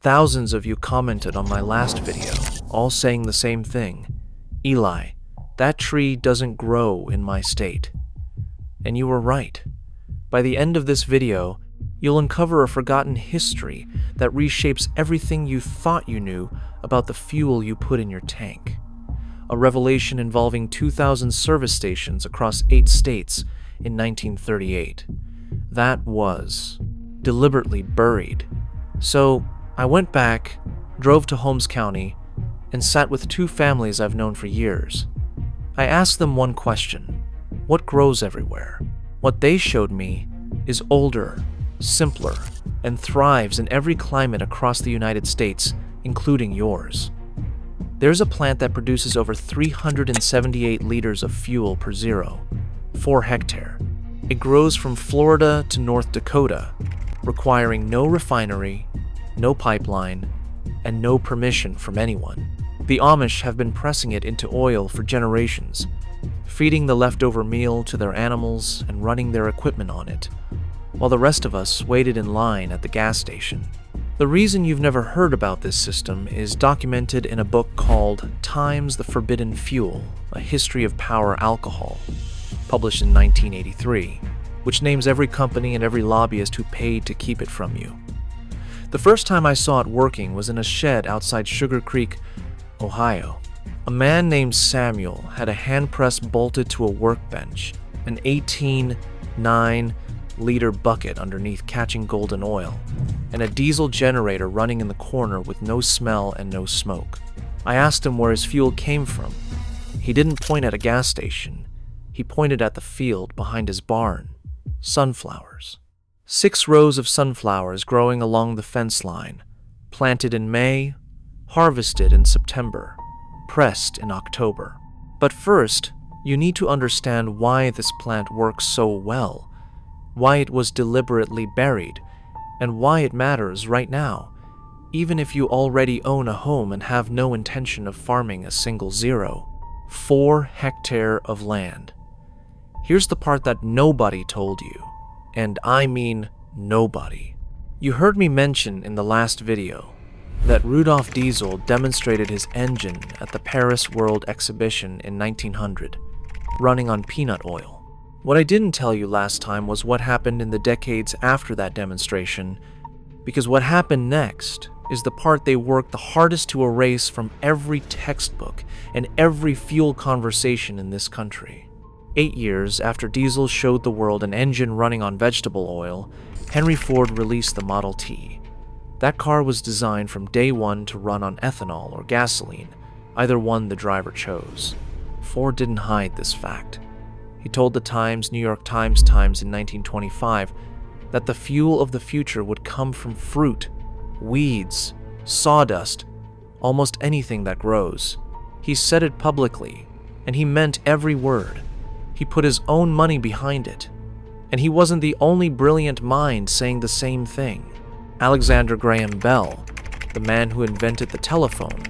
Thousands of you commented on my last video, all saying the same thing. Eli, that tree doesn't grow in my state. And you were right. By the end of this video, you'll uncover a forgotten history that reshapes everything you thought you knew about the fuel you put in your tank. A revelation involving 2,000 service stations across 8 states in 1938. That was deliberately buried. So I went back, drove to Holmes County, and sat with 2 families I've known for years. I asked them one question: what grows everywhere? What they showed me is older, simpler, and thrives in every climate across the United States, including yours. There's a plant that produces over 378 liters of fuel per 4 hectare. It grows from Florida to North Dakota, requiring no refinery, no pipeline, and no permission from anyone. The Amish have been pressing it into oil for generations, feeding the leftover meal to their animals and running their equipment on it, while the rest of us waited in line at the gas station. The reason you've never heard about this system is documented in a book called Times the Forbidden Fuel, A History of Power Alcohol, published in 1983, which names every company and every lobbyist who paid to keep it from you. The first time I saw it working was in a shed outside Sugar Creek, Ohio. A man named Samuel had a hand press bolted to a workbench, an 18.9-liter bucket underneath catching golden oil, and a diesel generator running in the corner with no smell and no smoke. I asked him where his fuel came from. He didn't point at a gas station. He pointed at the field behind his barn. Sunflowers. 6 rows of sunflowers growing along the fence line, planted in May, harvested in September, pressed in October. But first, you need to understand why this plant works so well, why it was deliberately buried, and why it matters right now, even if you already own a home and have no intention of farming a single 4 hectare of land. Here's the part that nobody told you, and I mean nobody. You heard me mention in the last video that Rudolf Diesel demonstrated his engine at the Paris World Exhibition in 1900, running on peanut oil. What I didn't tell you last time was what happened in the decades after that demonstration, because what happened next is the part they worked the hardest to erase from every textbook and every fuel conversation in this country. 8 years after Diesel showed the world an engine running on vegetable oil, Henry Ford released the Model T. That car was designed from day one to run on ethanol or gasoline, either one the driver chose. Ford didn't hide this fact. He told the New York Times in 1925 that the fuel of the future would come from fruit, weeds, sawdust, almost anything that grows. He said it publicly, and he meant every word. He put his own money behind it, and he wasn't the only brilliant mind saying the same thing. Alexander Graham Bell, the man who invented the telephone,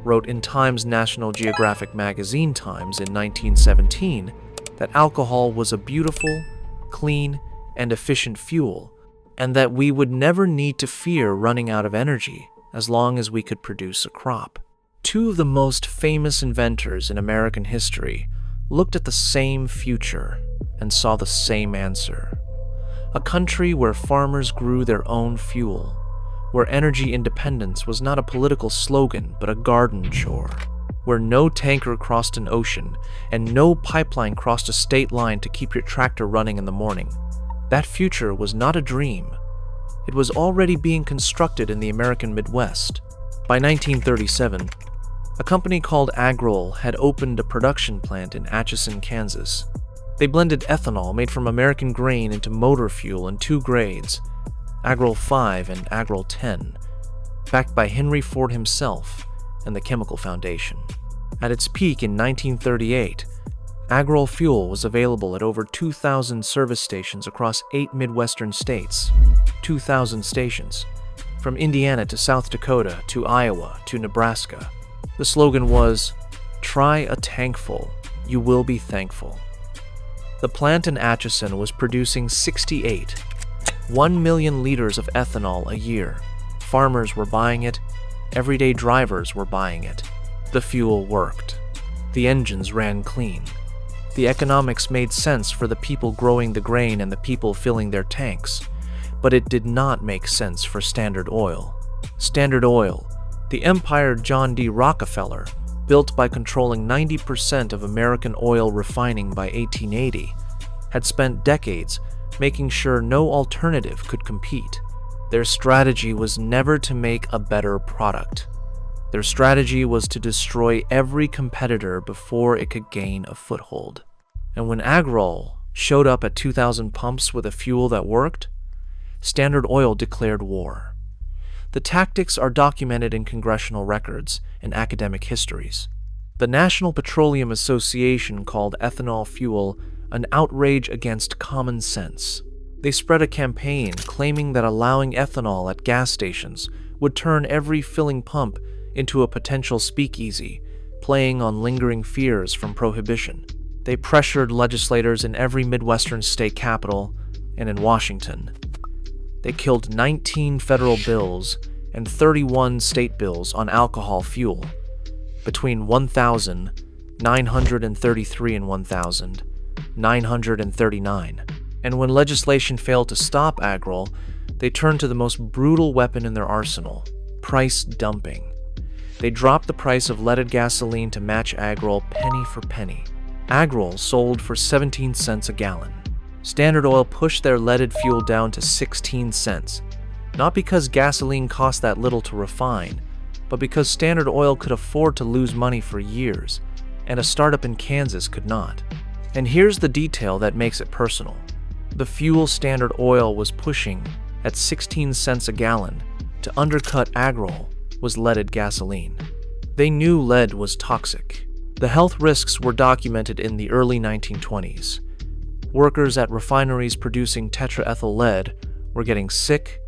wrote in Times National Geographic magazine Times in 1917 that alcohol was a beautiful, clean, and efficient fuel, and that we would never need to fear running out of energy as long as we could produce a crop. 2 of the most famous inventors in American history looked at the same future and saw the same answer. A country where farmers grew their own fuel, where energy independence was not a political slogan but a garden chore, where no tanker crossed an ocean and no pipeline crossed a state line to keep your tractor running in the morning. That future was not a dream. It was already being constructed in the American Midwest. By 1937, a company called Agrol had opened a production plant in Atchison, Kansas. They blended ethanol made from American grain into motor fuel in 2 grades, Agrol 5 and Agrol 10, backed by Henry Ford himself and the Chemical Foundation. At its peak in 1938, Agrol fuel was available at over 2,000 service stations across 8 Midwestern states, 2,000 stations, from Indiana to South Dakota to Iowa to Nebraska. The slogan was, "Try a tankful, you will be thankful." The plant in Atchison was producing 1 million liters of ethanol a year, Farmers were buying it. Everyday drivers were buying it. The fuel worked. The engines ran clean. The economics made sense for the people growing the grain and the people filling their tanks. But it did not make sense for Standard Oil. Standard Oil, the empire John D. Rockefeller built by controlling 90% of American oil refining by 1880, had spent decades making sure no alternative could compete. Their strategy was never to make a better product. Their strategy was to destroy every competitor before it could gain a foothold. And when Agrol showed up at 2,000 pumps with a fuel that worked, Standard Oil declared war. The tactics are documented in congressional records and academic histories. The National Petroleum Association called ethanol fuel an outrage against common sense. They spread a campaign claiming that allowing ethanol at gas stations would turn every filling pump into a potential speakeasy, playing on lingering fears from prohibition. They pressured legislators in every Midwestern state capital and in Washington. They killed 19 federal bills and 31 state bills on alcohol fuel between 1,933 and 1,939. And when legislation failed to stop Agrol, they turned to the most brutal weapon in their arsenal, price dumping. They dropped the price of leaded gasoline to match Agrol penny for penny. Agrol sold for 17 cents a gallon. Standard Oil pushed their leaded fuel down to 16 cents, not because gasoline cost that little to refine, but because Standard Oil could afford to lose money for years, and a startup in Kansas could not. And here's the detail that makes it personal. The fuel Standard Oil was pushing at 16 cents a gallon to undercut Agrol was leaded gasoline. They knew lead was toxic. The health risks were documented in the early 1920s. Workers at refineries producing tetraethyl lead were getting sick,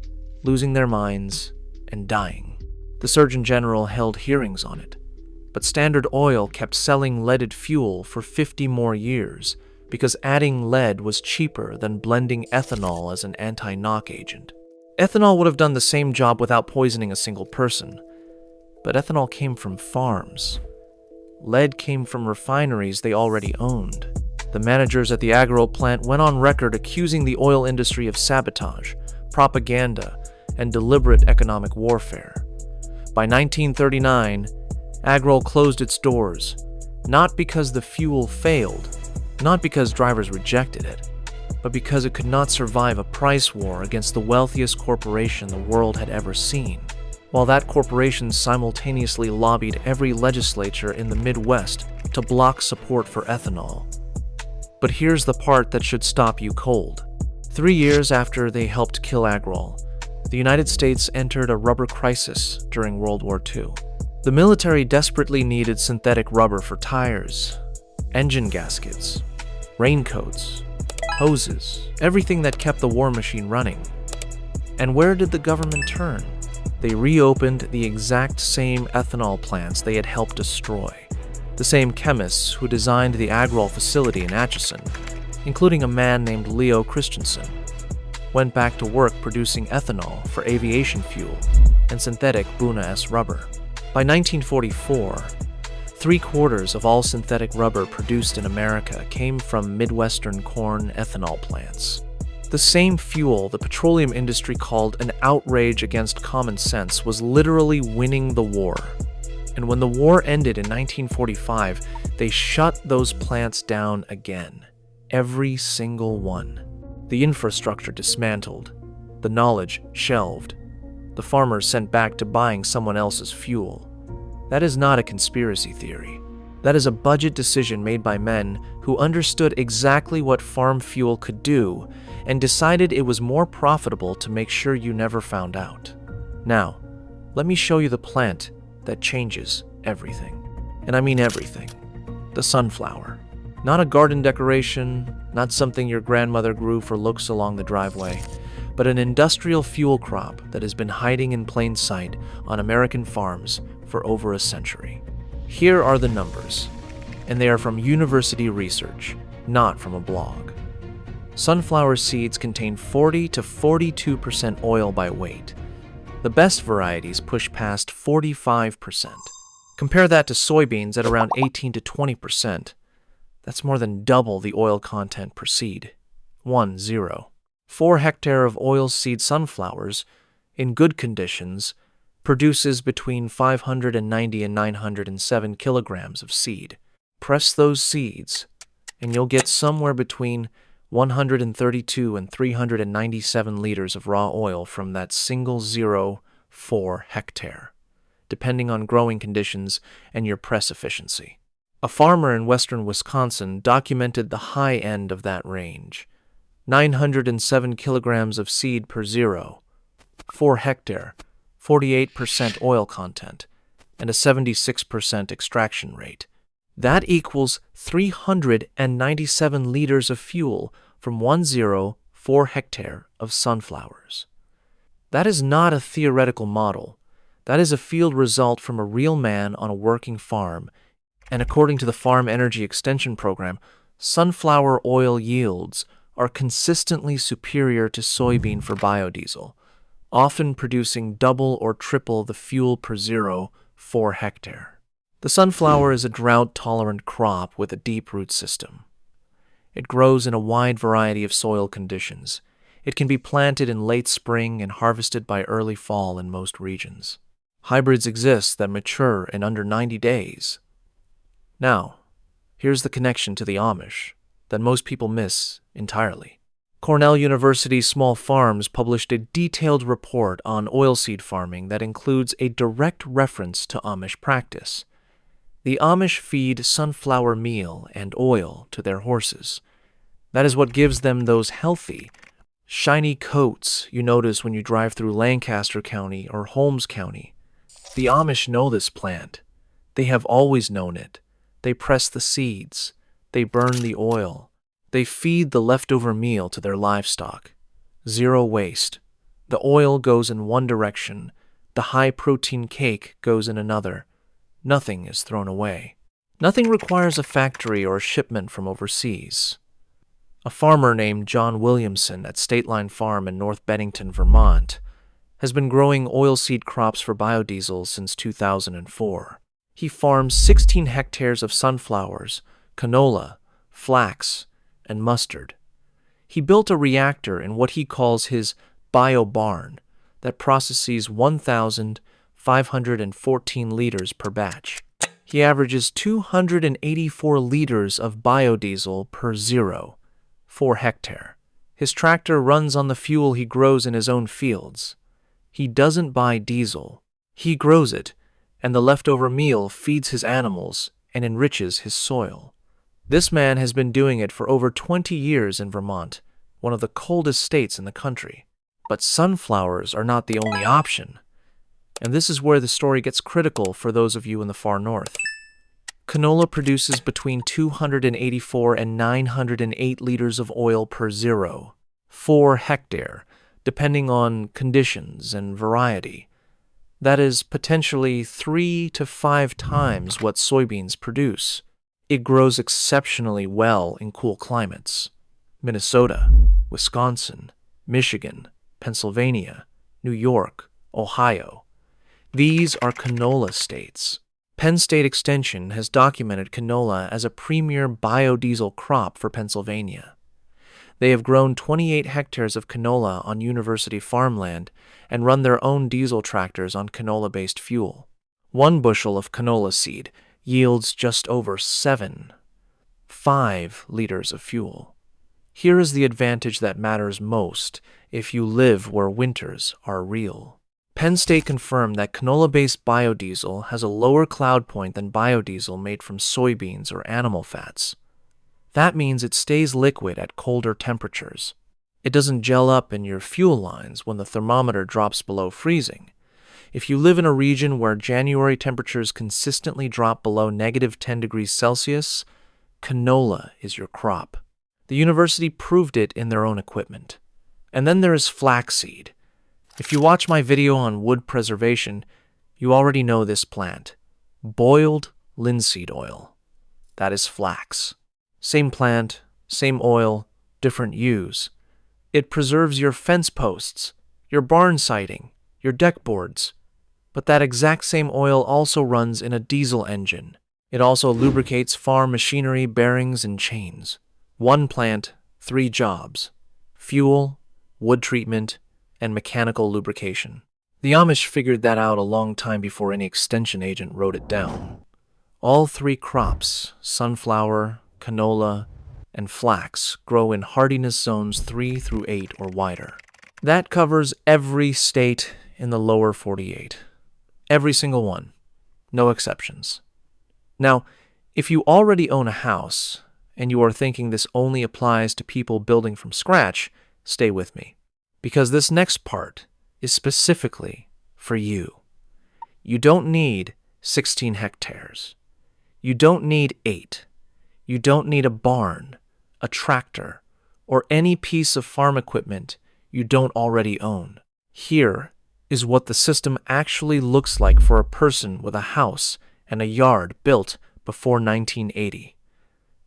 losing their minds, and dying. The Surgeon General held hearings on it. But Standard Oil kept selling leaded fuel for 50 more years because adding lead was cheaper than blending ethanol as an anti-knock agent. Ethanol would have done the same job without poisoning a single person. But ethanol came from farms. Lead came from refineries they already owned. The managers at the Agrol plant went on record accusing the oil industry of sabotage, propaganda, and deliberate economic warfare. By 1939, Agrol closed its doors, not because the fuel failed, not because drivers rejected it, but because it could not survive a price war against the wealthiest corporation the world had ever seen, while that corporation simultaneously lobbied every legislature in the Midwest to block support for ethanol. But here's the part that should stop you cold. 3 years after they helped kill Agrol, the United States entered a rubber crisis during World War II. The military desperately needed synthetic rubber for tires, engine gaskets, raincoats, hoses, everything that kept the war machine running. And where did the government turn? They reopened the exact same ethanol plants they had helped destroy. The same chemists who designed the Agrol facility in Atchison, including a man named Leo Christensen, went back to work producing ethanol for aviation fuel and synthetic Buna S rubber. By 1944, 3/4 of all synthetic rubber produced in America came from Midwestern corn ethanol plants. The same fuel the petroleum industry called an outrage against common sense was literally winning the war. And when the war ended in 1945, they shut those plants down again. Every single one. The infrastructure dismantled. The knowledge shelved. The farmers sent back to buying someone else's fuel. That is not a conspiracy theory. That is a budget decision made by men who understood exactly what farm fuel could do and decided it was more profitable to make sure you never found out. Now, let me show you the plant that changes everything. And I mean everything. The sunflower. Not a garden decoration, not something your grandmother grew for looks along the driveway, but an industrial fuel crop that has been hiding in plain sight on American farms for over a century. Here are the numbers, and they are from university research, not from a blog. Sunflower seeds contain 40 to 42% oil by weight. The best varieties push past 45%. Compare that to soybeans at around 18 to 20%. That's more than double the oil content per seed. 10. 4 hectare of oilseed sunflowers, in good conditions, produces between 590 and 907 kilograms of seed. Press those seeds, and you'll get somewhere between 132 and 397 liters of raw oil from that single 4 hectare, depending on growing conditions and your press efficiency. A farmer in western Wisconsin documented the high end of that range, 907 kilograms of seed per 4 hectare, 48% oil content, and a 76% extraction rate. That equals 397 liters of fuel from 4 hectare of sunflowers. That is not a theoretical model. That is a field result from a real man on a working farm, and according to the Farm Energy Extension Program, sunflower oil yields are consistently superior to soybean for biodiesel, often producing double or triple the fuel per 4 hectare. The sunflower is a drought-tolerant crop with a deep root system. It grows in a wide variety of soil conditions. It can be planted in late spring and harvested by early fall in most regions. Hybrids exist that mature in under 90 days. Now, here's the connection to the Amish that most people miss entirely. Cornell University's Small Farms published a detailed report on oilseed farming that includes a direct reference to Amish practice. The Amish feed sunflower meal and oil to their horses. That is what gives them those healthy, shiny coats you notice when you drive through Lancaster County or Holmes County. The Amish know this plant. They have always known it. They press the seeds. They burn the oil. They feed the leftover meal to their livestock. Zero waste. The oil goes in one direction. The high-protein cake goes in another. Nothing is thrown away. Nothing requires a factory or a shipment from overseas. A farmer named John Williamson at State Line Farm in North Bennington, Vermont, has been growing oilseed crops for biodiesel since 2004. He farms 16 hectares of sunflowers, canola, flax, and mustard. He built a reactor in what he calls his bio barn that processes 1,514 liters per batch. He averages 284 liters of biodiesel per 4 hectare. His tractor runs on the fuel he grows in his own fields. He doesn't buy diesel. He grows it, and the leftover meal feeds his animals and enriches his soil. This man has been doing it for over 20 years in Vermont, one of the coldest states in the country. But sunflowers are not the only option. And this is where the story gets critical for those of you in the far north. Canola produces between 284 and 908 liters of oil per 4 hectare, depending on conditions and variety. That is potentially 3 to 5 times what soybeans produce. It grows exceptionally well in cool climates. Minnesota, Wisconsin, Michigan, Pennsylvania, New York, Ohio. These are canola states. Penn State Extension has documented canola as a premier biodiesel crop for Pennsylvania. They have grown 28 hectares of canola on university farmland and run their own diesel tractors on canola-based fuel. 1 bushel of canola seed yields just over 5 liters of fuel. Here is the advantage that matters most if you live where winters are real. Penn State confirmed that canola-based biodiesel has a lower cloud point than biodiesel made from soybeans or animal fats. That means it stays liquid at colder temperatures. It doesn't gel up in your fuel lines when the thermometer drops below freezing. If you live in a region where January temperatures consistently drop below -10 degrees Celsius, canola is your crop. The university proved it in their own equipment. And then there is flaxseed. If you watch my video on wood preservation, you already know this plant. Boiled linseed oil. That is flax. Same plant, same oil, different use. It preserves your fence posts, your barn siding, your deck boards. But that exact same oil also runs in a diesel engine. It also lubricates farm machinery, bearings, and chains. One plant, 3 jobs: fuel, wood treatment, and mechanical lubrication. The Amish figured that out a long time before any extension agent wrote it down. All 3 crops, sunflower, canola, and flax, grow in hardiness zones 3 through 8 or wider. That covers every state in the lower 48. Every single one. No exceptions. Now, if you already own a house, and you are thinking this only applies to people building from scratch, stay with me. Because this next part is specifically for you. You don't need 16 hectares. You don't need 8. You don't need a barn, a tractor, or any piece of farm equipment you don't already own. Here is what the system actually looks like for a person with a house and a yard built before 1980.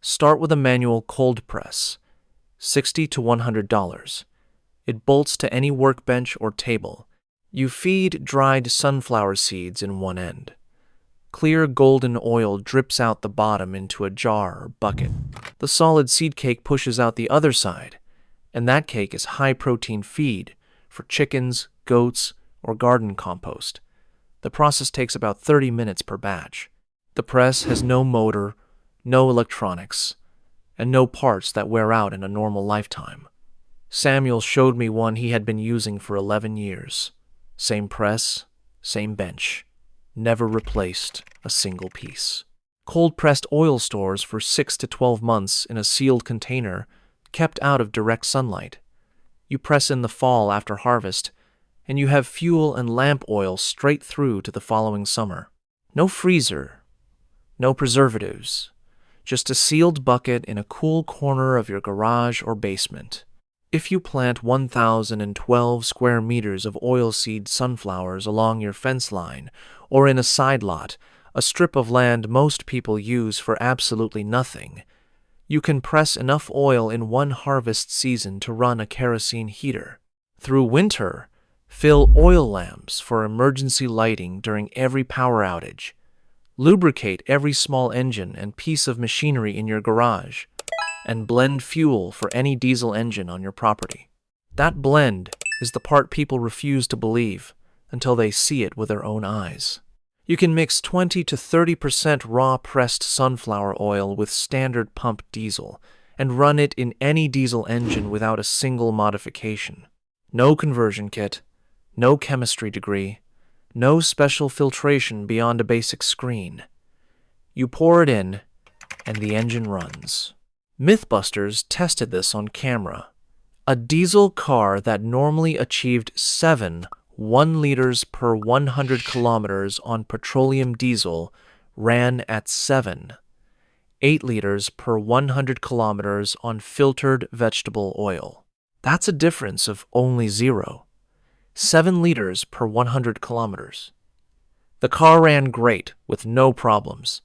Start with a manual cold press, $60 to $100. It bolts to any workbench or table. You feed dried sunflower seeds in one end. Clear golden oil drips out the bottom into a jar or bucket. The solid seed cake pushes out the other side, and that cake is high-protein feed for chickens, goats, or garden compost. The process takes about 30 minutes per batch. The press has no motor, no electronics, and no parts that wear out in a normal lifetime. Samuel showed me one he had been using for 11 years. Same press, same bench. Never replaced a single piece. Cold-pressed oil stores for 6 to 12 months in a sealed container, kept out of direct sunlight. You press in the fall after harvest, and you have fuel and lamp oil straight through to the following summer. No freezer, no preservatives, just a sealed bucket in a cool corner of your garage or basement. If you plant 1,012 square meters of oilseed sunflowers along your fence line or in a side lot, a strip of land most people use for absolutely nothing, you can press enough oil in one harvest season to run a kerosene heater. Through winter, fill oil lamps for emergency lighting during every power outage. Lubricate every small engine and piece of machinery in your garage, and blend fuel for any diesel engine on your property. That blend is the part people refuse to believe until they see it with their own eyes. You can mix 20 to 30% raw pressed sunflower oil with standard pump diesel and run it in any diesel engine without a single modification. No conversion kit, no chemistry degree, no special filtration beyond a basic screen. You pour it in, and the engine runs. Mythbusters tested this on camera. A diesel car that normally achieved 7 1 liters per 100 kilometers on petroleum diesel ran at 7 8 liters per 100 kilometers on filtered vegetable oil. That's a difference of only 0. 7 liters per 100 kilometers. The car ran great with no problems.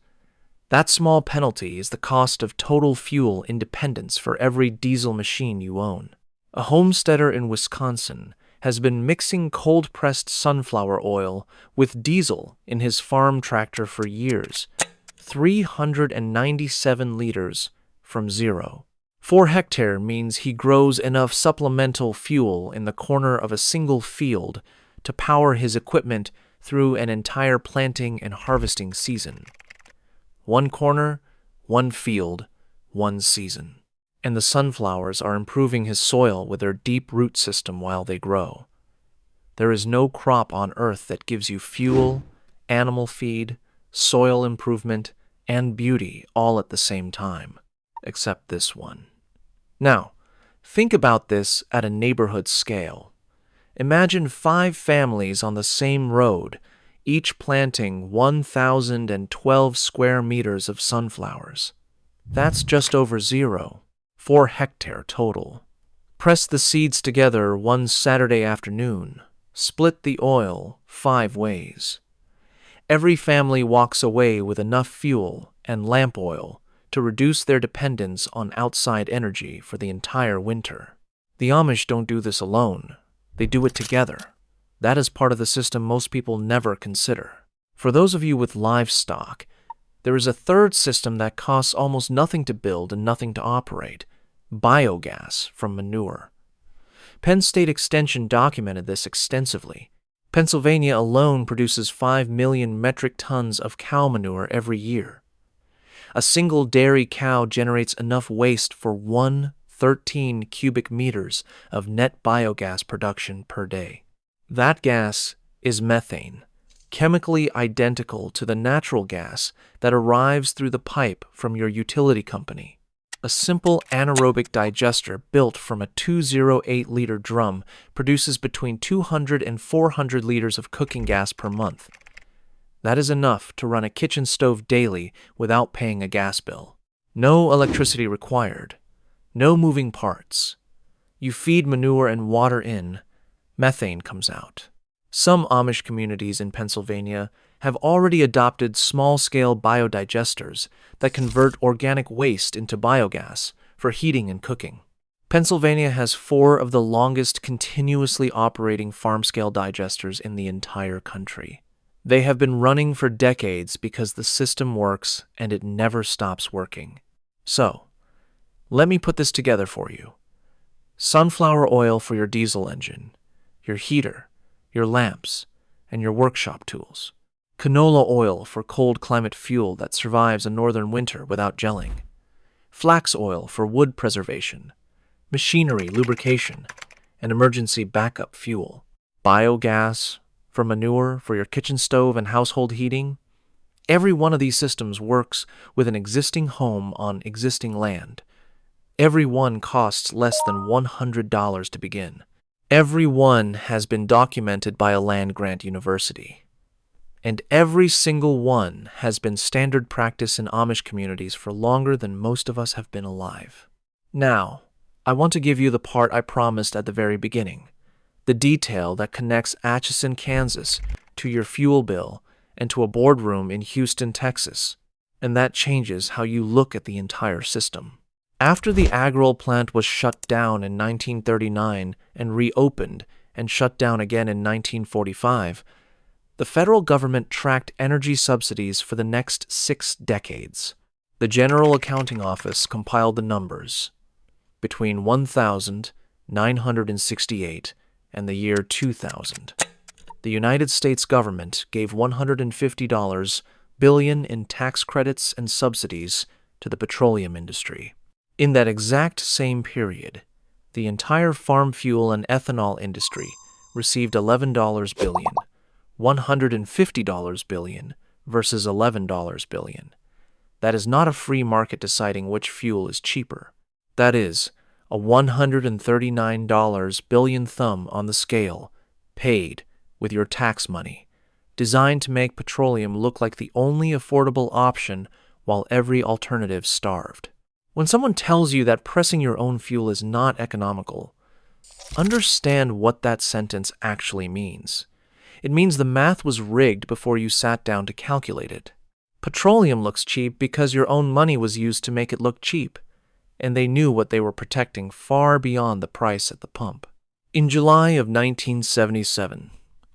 That small penalty is the cost of total fuel independence for every diesel machine you own. A homesteader in Wisconsin has been mixing cold-pressed sunflower oil with diesel in his farm tractor for years, 397 liters from 0. 4 hectare means he grows enough supplemental fuel in the corner of a single field to power his equipment through an entire planting and harvesting season. 1 corner, 1 field, 1 season. And the sunflowers are improving his soil with their deep root system while they grow. There is no crop on earth that gives you fuel, animal feed, soil improvement, and beauty all at the same time, except this one. Now, think about this at a neighborhood scale. Imagine 5 families on the same road, each planting 1,012 square meters of sunflowers. That's just over 0. 4 hectare total. Press the seeds together one Saturday afternoon. Split the oil 5 ways. Every family walks away with enough fuel and lamp oil to reduce their dependence on outside energy for the entire winter. The Amish don't do this alone. They do it together. That is part of the system most people never consider. For those of you with livestock, there is a third system that costs almost nothing to build and nothing to operate: biogas from manure. Penn State Extension documented this extensively. Pennsylvania alone produces 5 million metric tons of cow manure every year. A single dairy cow generates enough waste for 113 cubic meters of net biogas production per day. That gas is methane, chemically identical to the natural gas that arrives through the pipe from your utility company. A simple anaerobic digester built from a 208-liter drum produces between 200 and 400 liters of cooking gas per month. That is enough to run a kitchen stove daily without paying a gas bill. No electricity required. No moving parts. You feed manure and water in, methane comes out. Some Amish communities in Pennsylvania have already adopted small-scale biodigesters that convert organic waste into biogas for heating and cooking. Pennsylvania has 4 of the longest continuously operating farm-scale digesters in the entire country. They have been running for decades because the system works and it never stops working. So, let me put this together for you. Sunflower oil for your diesel engine, your heater, your lamps, and your workshop tools. Canola oil for cold climate fuel that survives a northern winter without gelling. Flax oil for wood preservation, machinery, lubrication, and emergency backup fuel. Biogas for manure for your kitchen stove and household heating. Every one of these systems works with an existing home on existing land. Every one costs less than $100 to begin. Every one has been documented by a land-grant university. And every single one has been standard practice in Amish communities for longer than most of us have been alive. Now, I want to give you the part I promised at the very beginning, the detail that connects Atchison, Kansas, to your fuel bill and to a boardroom in Houston, Texas, and that changes how you look at the entire system. After the Agrol plant was shut down in 1939 and reopened and shut down again in 1945, the federal government tracked energy subsidies for the next 6 decades. The General Accounting Office compiled the numbers. Between 1968 and the year 2000, the United States government gave $150 billion in tax credits and subsidies to the petroleum industry. In that exact same period, the entire farm fuel and ethanol industry received $11 billion, $150 billion versus $11 billion. That is not a free market deciding which fuel is cheaper. That is a $139 billion thumb on the scale, paid with your tax money, designed to make petroleum look like the only affordable option while every alternative starved. When someone tells you that pressing your own fuel is not economical, understand what that sentence actually means. It means the math was rigged before you sat down to calculate it. Petroleum looks cheap because your own money was used to make it look cheap, and they knew what they were protecting far beyond the price at the pump. In July of 1977,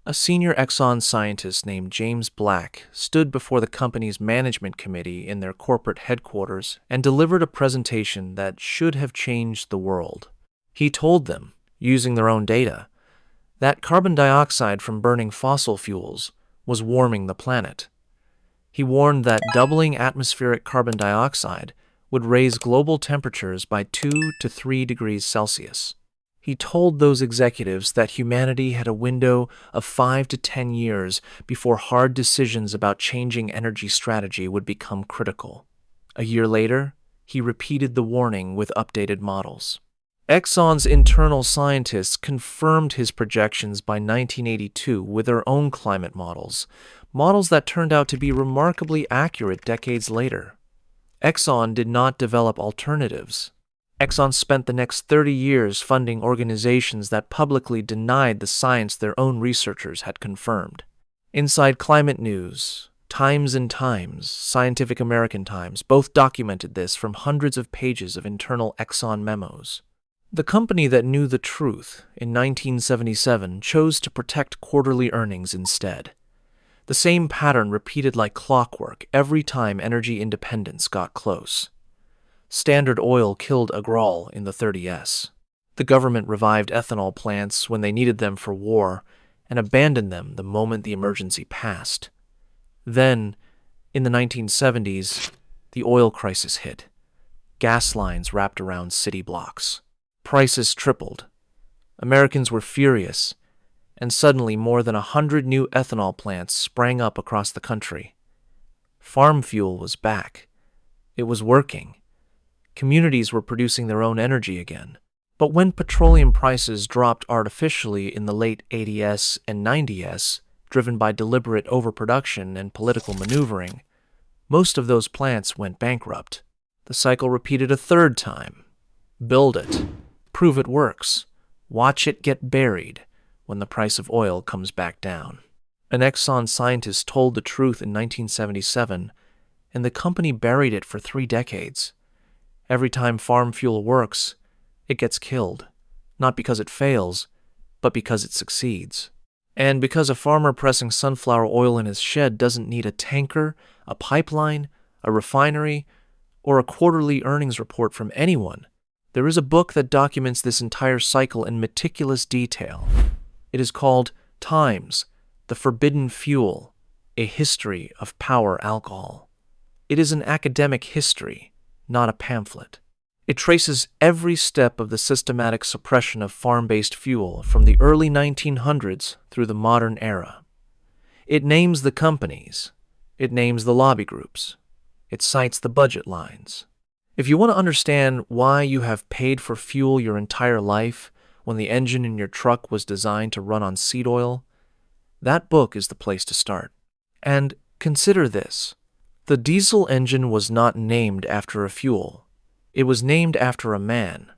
a senior Exxon scientist named James Black stood before the company's management committee in their corporate headquarters and delivered a presentation that should have changed the world. He told them, using their own data, that carbon dioxide from burning fossil fuels was warming the planet. He warned that doubling atmospheric carbon dioxide would raise global temperatures by 2 to 3 degrees Celsius. He told those executives that humanity had a window of 5 to 10 years before hard decisions about changing energy strategy would become critical. A year later, he repeated the warning with updated models. Exxon's internal scientists confirmed his projections by 1982 with their own climate models that turned out to be remarkably accurate decades later. Exxon did not develop alternatives. Exxon spent the next 30 years funding organizations that publicly denied the science their own researchers had confirmed. Inside Climate News, Times and Times, Scientific American Times both documented this from hundreds of pages of internal Exxon memos. The company that knew the truth in 1977 chose to protect quarterly earnings instead. The same pattern repeated like clockwork every time energy independence got close. Standard Oil killed Agrol in the 30s. The government revived ethanol plants when they needed them for war and abandoned them the moment the emergency passed. Then, in the 1970s, the oil crisis hit. Gas lines wrapped around city blocks. Prices tripled. Americans were furious, and suddenly more than 100 new ethanol plants sprang up across the country. Farm fuel was back. It was working. Communities were producing their own energy again. But when petroleum prices dropped artificially in the late 80s and 90s, driven by deliberate overproduction and political maneuvering, most of those plants went bankrupt. The cycle repeated a third time. Build it. Prove it works. Watch it get buried when the price of oil comes back down. An Exxon scientist told the truth in 1977, and the company buried it for 3 decades. Every time farm fuel works, it gets killed, not because it fails, but because it succeeds. And because a farmer pressing sunflower oil in his shed doesn't need a tanker, a pipeline, a refinery, or a quarterly earnings report from anyone, there is a book that documents this entire cycle in meticulous detail. It is called Times, the Forbidden Fuel, A History of Power Alcohol. It is an academic history, not a pamphlet. It traces every step of the systematic suppression of farm-based fuel from the early 1900s through the modern era. It names the companies. It names the lobby groups. It cites the budget lines. If you want to understand why you have paid for fuel your entire life when the engine in your truck was designed to run on seed oil, that book is the place to start. And consider this. The diesel engine was not named after a fuel. It was named after a man,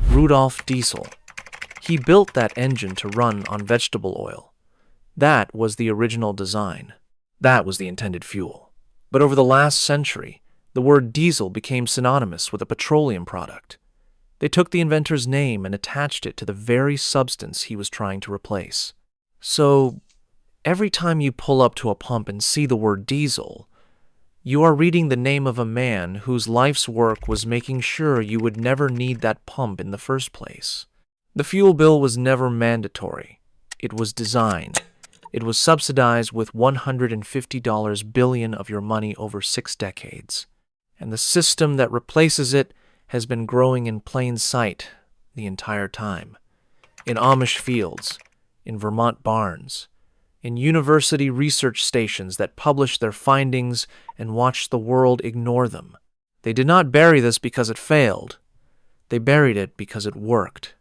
Rudolf Diesel. He built that engine to run on vegetable oil. That was the original design. That was the intended fuel. But over the last century, the word diesel became synonymous with a petroleum product. They took the inventor's name and attached it to the very substance he was trying to replace. So, every time you pull up to a pump and see the word diesel, you are reading the name of a man whose life's work was making sure you would never need that pump in the first place. The fuel bill was never mandatory. It was designed. It was subsidized with $150 billion of your money over 6 decades. And the system that replaces it has been growing in plain sight the entire time. In Amish fields, in Vermont barns, in university research stations that publish their findings and watch the world ignore them. They did not bury this because it failed. They buried it because it worked.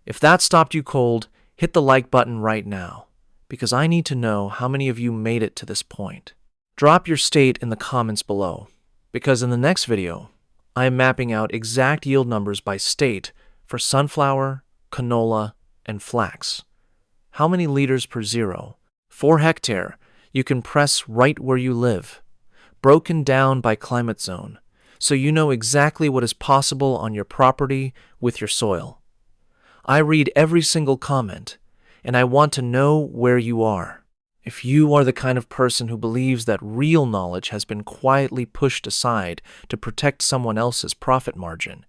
If that stopped you cold, hit the like button right now, because I need to know how many of you made it to this point. Drop your state in the comments below, because in the next video, I am mapping out exact yield numbers by state for sunflower, canola, and flax. How many liters per 4 hectare you can press right where you live, broken down by climate zone, so you know exactly what is possible on your property with your soil. I read every single comment, and I want to know where you are. If you are the kind of person who believes that real knowledge has been quietly pushed aside to protect someone else's profit margin,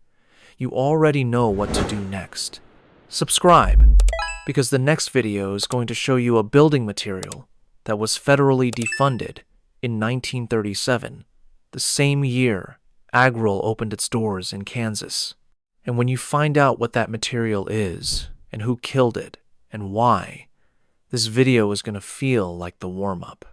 you already know what to do next. Subscribe, because the next video is going to show you a building material that was federally defunded in 1937, the same year Agrol opened its doors in Kansas. And when you find out what that material is, and who killed it, and why, this video is going to feel like the warm-up.